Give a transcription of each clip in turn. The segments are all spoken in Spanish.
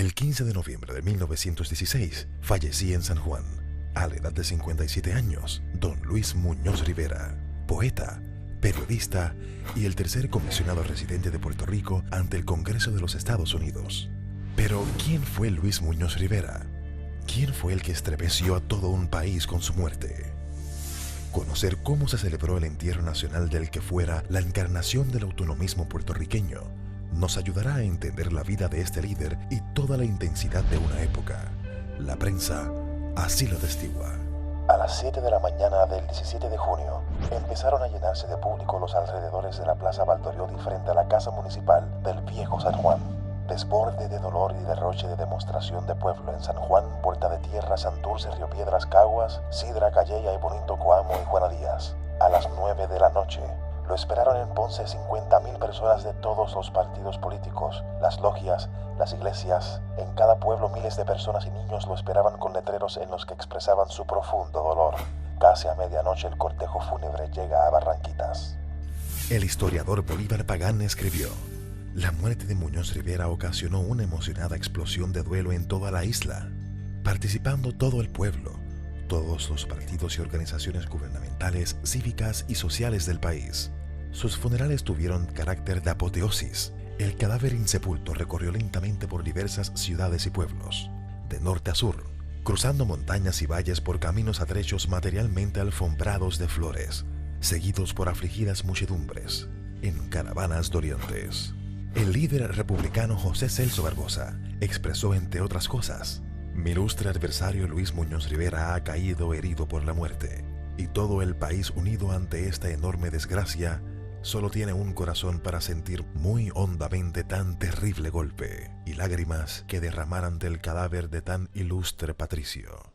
El 15 de noviembre de 1916 fallecía en San Juan, a la edad de 57 años, don Luis Muñoz Rivera, poeta, periodista y el tercer comisionado residente de Puerto Rico ante el Congreso de los Estados Unidos. Pero, ¿quién fue Luis Muñoz Rivera? ¿Quién fue el que estremeció a todo un país con su muerte? Conocer cómo se celebró el entierro nacional del que fuera la encarnación del autonomismo puertorriqueño nos ayudará a entender la vida de este líder y toda la intensidad de una época. La prensa así lo atestigua. A las 7 de la mañana del 17 de junio, empezaron a llenarse de público los alrededores de la Plaza Valdoriotti frente a la Casa Municipal del Viejo San Juan. Desborde de dolor y derroche de demostración de pueblo en San Juan, Puerta de Tierra, Santurce, Río Piedras, Caguas, Sidra, Calleja y Bonito, Coamo y Juana Díaz. A las 9 de la noche, lo esperaron en Ponce 50.000 personas de todos los partidos políticos, las logias, las iglesias. En cada pueblo miles de personas y niños lo esperaban con letreros en los que expresaban su profundo dolor. Casi a medianoche el cortejo fúnebre llega a Barranquitas. El historiador Bolívar Pagán escribió: la muerte de Muñoz Rivera ocasionó una emocionada explosión de duelo en toda la isla, participando todo el pueblo, todos los partidos y organizaciones gubernamentales, cívicas y sociales del país. Sus funerales tuvieron carácter de apoteosis. El cadáver insepulto recorrió lentamente por diversas ciudades y pueblos, de norte a sur, cruzando montañas y valles por caminos atrechos materialmente alfombrados de flores, seguidos por afligidas muchedumbres, en caravanas dolientes. El líder republicano José Celso Barbosa expresó, entre otras cosas: mi ilustre adversario Luis Muñoz Rivera ha caído herido por la muerte, y todo el país unido ante esta enorme desgracia solo tiene un corazón para sentir muy hondamente tan terrible golpe y lágrimas que derramar ante el cadáver de tan ilustre patricio.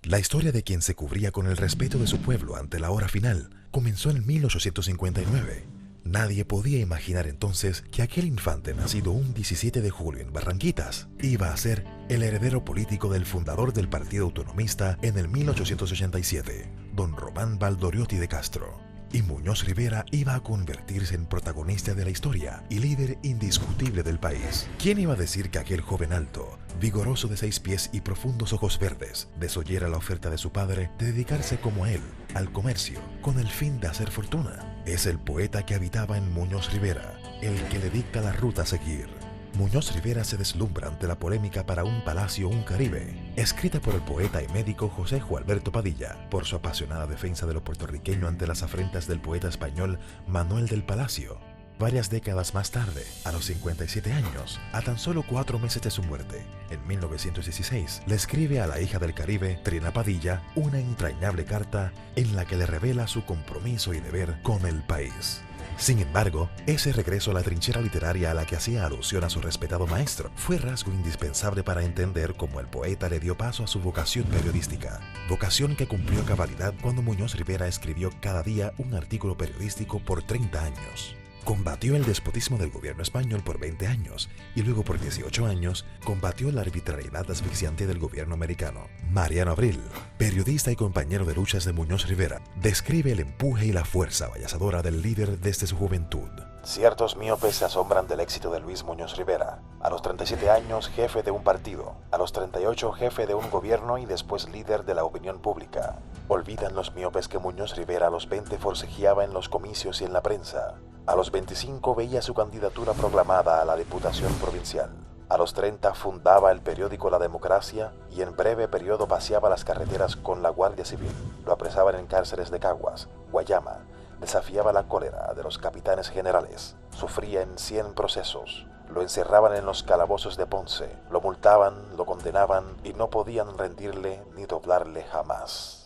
La historia de quien se cubría con el respeto de su pueblo ante la hora final comenzó en 1859. Nadie podía imaginar entonces que aquel infante nacido un 17 de julio en Barranquitas iba a ser el heredero político del fundador del Partido Autonomista en el 1887, don Román Valdoriotti de Castro. Y Muñoz Rivera iba a convertirse en protagonista de la historia y líder indiscutible del país. ¿Quién iba a decir que aquel joven alto, vigoroso de 6 pies y profundos ojos verdes, desoyera la oferta de su padre de dedicarse como él al comercio con el fin de hacer fortuna? Es el poeta que habitaba en Muñoz Rivera, el que le dicta la ruta a seguir. Muñoz Rivera se deslumbra ante la polémica para un palacio, un Caribe, escrita por el poeta y médico José Alberto Padilla, por su apasionada defensa de lo puertorriqueño ante las afrentas del poeta español Manuel del Palacio. Varias décadas más tarde, a los 57 años, a tan solo 4 meses de su muerte, en 1916, le escribe a la hija del Caribe, Trina Padilla, una entrañable carta en la que le revela su compromiso y deber con el país. Sin embargo, ese regreso a la trinchera literaria a la que hacía alusión a su respetado maestro fue rasgo indispensable para entender cómo el poeta le dio paso a su vocación periodística, vocación que cumplió a cabalidad cuando Muñoz Rivera escribió cada día un artículo periodístico por 30 años. Combatió el despotismo del gobierno español por 20 años y luego por 18 años combatió la arbitrariedad asfixiante del gobierno americano. Mariano Abril, periodista y compañero de luchas de Muñoz Rivera, describe el empuje y la fuerza abayazadora del líder desde su juventud. Ciertos míopes se asombran del éxito de Luis Muñoz Rivera. A los 37 años, jefe de un partido. A los 38, jefe de un gobierno y después líder de la opinión pública. Olvidan los míopes que Muñoz Rivera a los 20 forcejeaba en los comicios y en la prensa. A los 25 veía su candidatura proclamada a la Diputación Provincial. A los 30 fundaba el periódico La Democracia y en breve periodo paseaba las carreteras con la Guardia Civil. Lo apresaban en cárceles de Caguas, Guayama. Desafiaba la cólera de los capitanes generales. Sufría en 100 procesos. Lo encerraban en los calabozos de Ponce. Lo multaban, lo condenaban y no podían rendirle ni doblarle jamás.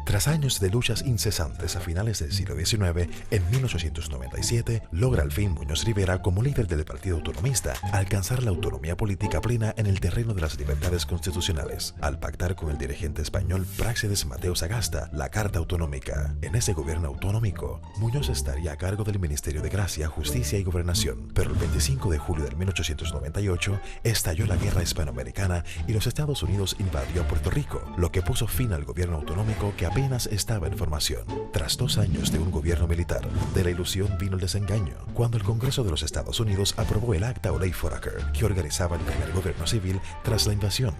Tras años de luchas incesantes a finales del siglo XIX, en 1897 logra al fin Muñoz Rivera, como líder del Partido Autonomista, alcanzar la autonomía política plena en el terreno de las libertades constitucionales, al pactar con el dirigente español Práxedes Mateo Sagasta la Carta Autonómica. En ese gobierno autonómico, Muñoz estaría a cargo del Ministerio de Gracia, Justicia y Gobernación, pero el 25 de julio de 1898 estalló la Guerra Hispanoamericana y los Estados Unidos invadió Puerto Rico, lo que puso fin al gobierno autonómico que apenas estaba en formación. Tras 2 años de un gobierno militar, de la ilusión vino el desengaño, cuando el Congreso de los Estados Unidos aprobó el acta o ley Foraker, que organizaba el primer gobierno civil tras la invasión.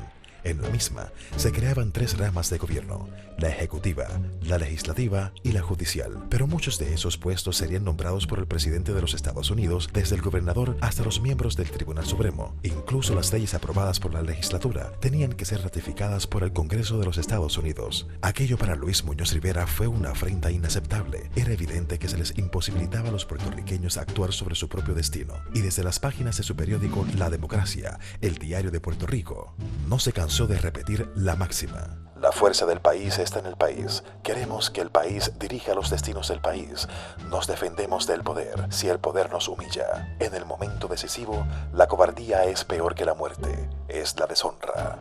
En la misma se creaban 3 ramas de gobierno: la ejecutiva, la legislativa y la judicial. Pero muchos de esos puestos serían nombrados por el presidente de los Estados Unidos, desde el gobernador hasta los miembros del Tribunal Supremo. Incluso las leyes aprobadas por la legislatura tenían que ser ratificadas por el Congreso de los Estados Unidos. Aquello para Luis Muñoz Rivera fue una afrenta inaceptable. Era evidente que se les imposibilitaba a los puertorriqueños actuar sobre su propio destino. Y desde las páginas de su periódico La Democracia, el diario de Puerto Rico, no se cansó de repetir la máxima: la fuerza del país está en el país. Queremos que el país dirija los destinos del país. Nos defendemos del poder si el poder nos humilla. En el momento decisivo, la cobardía es peor que la muerte. Es la deshonra.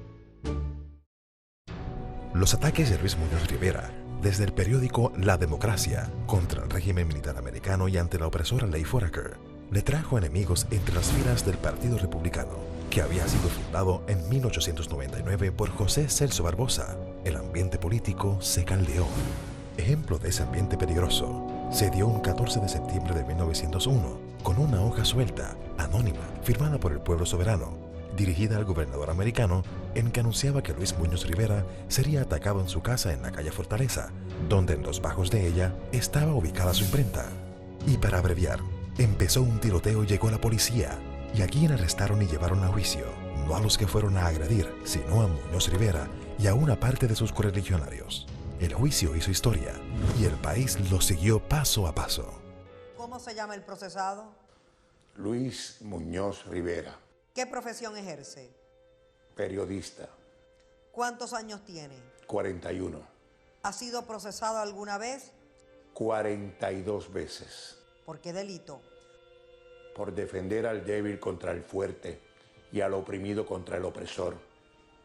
Los ataques de Luis Muñoz Rivera, desde el periódico La Democracia, contra el régimen militar americano y ante la opresora ley Foraker, le trajo enemigos entre las filas del Partido Republicano, que había sido fundado en 1899 por José Celso Barbosa. El ambiente político se caldeó. Ejemplo de ese ambiente peligroso se dio un 14 de septiembre de 1901, con una hoja suelta, anónima, firmada por el pueblo soberano, dirigida al gobernador americano, en que anunciaba que Luis Muñoz Rivera sería atacado en su casa en la calle Fortaleza, donde en los bajos de ella estaba ubicada su imprenta. Y para abreviar, empezó un tiroteo y llegó la policía, y a quien arrestaron y llevaron a juicio, no a los que fueron a agredir, sino a Muñoz Rivera y a una parte de sus correligionarios. El juicio hizo historia y el país lo siguió paso a paso. ¿Cómo se llama el procesado? Luis Muñoz Rivera. ¿Qué profesión ejerce? Periodista. ¿Cuántos años tiene? 41. ¿Ha sido procesado alguna vez? 42 veces. ¿Por qué delito? Por defender al débil contra el fuerte y al oprimido contra el opresor.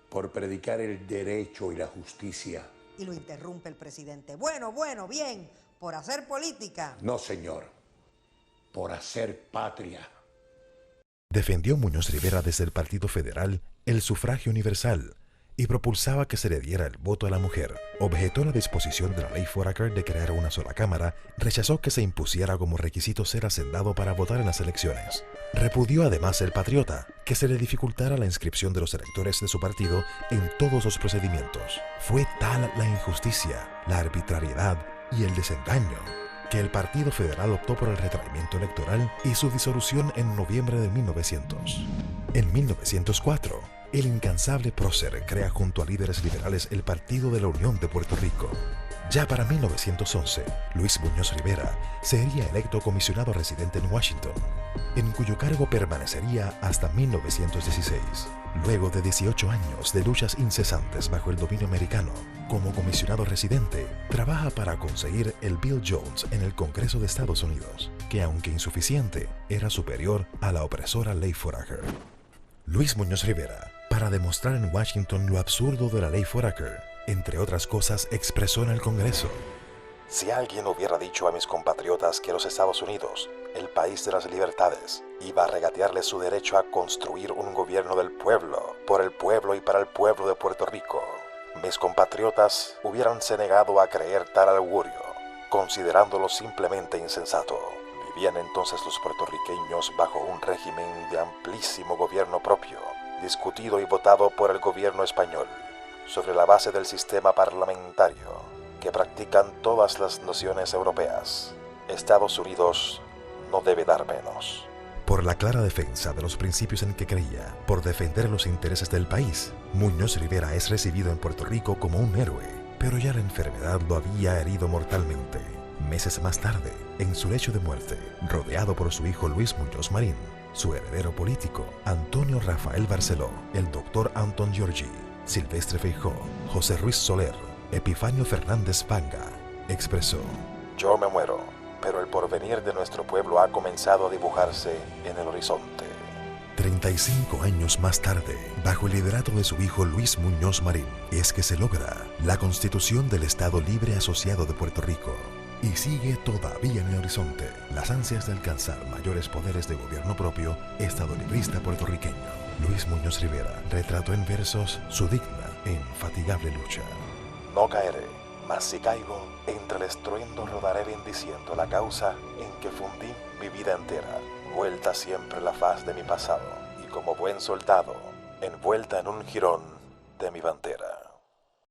Por predicar el derecho y la justicia. Y lo interrumpe el presidente. Bueno, bien. ¿Por hacer política? No, señor. Por hacer patria. Defendió Muñoz Rivera desde el Partido Federal el sufragio universal y propulsaba que se le diera el voto a la mujer. Objetó la disposición de la ley Foraker de crear una sola cámara, rechazó que se impusiera como requisito ser hacendado para votar en las elecciones. Repudió además el patriota, que se le dificultara la inscripción de los electores de su partido en todos los procedimientos. Fue tal la injusticia, la arbitrariedad y el desengaño, que el Partido Federal optó por el retraimiento electoral y su disolución en noviembre de 1900. En 1904, el incansable prócer crea junto a líderes liberales el Partido de la Unión de Puerto Rico. Ya para 1911, Luis Muñoz Rivera sería electo comisionado residente en Washington, en cuyo cargo permanecería hasta 1916. Luego de 18 años de luchas incesantes bajo el dominio americano, como comisionado residente, trabaja para conseguir el Bill Jones en el Congreso de Estados Unidos, que aunque insuficiente, era superior a la opresora ley Foraker. Luis Muñoz Rivera, para demostrar en Washington lo absurdo de la ley Foraker, entre otras cosas, expresó en el Congreso: si alguien hubiera dicho a mis compatriotas que los Estados Unidos, el país de las libertades, iba a regatearles su derecho a construir un gobierno del pueblo, por el pueblo y para el pueblo de Puerto Rico, mis compatriotas hubieranse negado a creer tal augurio, considerándolo simplemente insensato. Vivían entonces los puertorriqueños bajo un régimen de amplísimo gobierno propio, discutido y votado por el gobierno español, sobre la base del sistema parlamentario que practican todas las naciones europeas. Estados Unidos no debe dar menos. Por la clara defensa de los principios en que creía, por defender los intereses del país, Muñoz Rivera es recibido en Puerto Rico como un héroe, pero ya la enfermedad lo había herido mortalmente. Meses más tarde, en su lecho de muerte, rodeado por su hijo Luis Muñoz Marín, su heredero político, Antonio Rafael Barceló, el doctor Anton Giorgi, Silvestre Feijó, José Ruiz Soler, Epifanio Fernández Vanga, expresó: yo me muero, pero el porvenir de nuestro pueblo ha comenzado a dibujarse en el horizonte. 35 años más tarde, bajo el liderato de su hijo Luis Muñoz Marín, es que se logra la Constitución del Estado Libre Asociado de Puerto Rico. Y sigue todavía en el horizonte las ansias de alcanzar mayores poderes de gobierno propio estado librista puertorriqueño. Luis Muñoz Rivera retrató en versos su digna e infatigable lucha. No caeré, Mas si caigo, entre el estruendo rodaré bendiciendo la causa en que fundí mi vida entera, vuelta siempre la faz de mi pasado, y como buen soldado, envuelta en un jirón de mi bandera.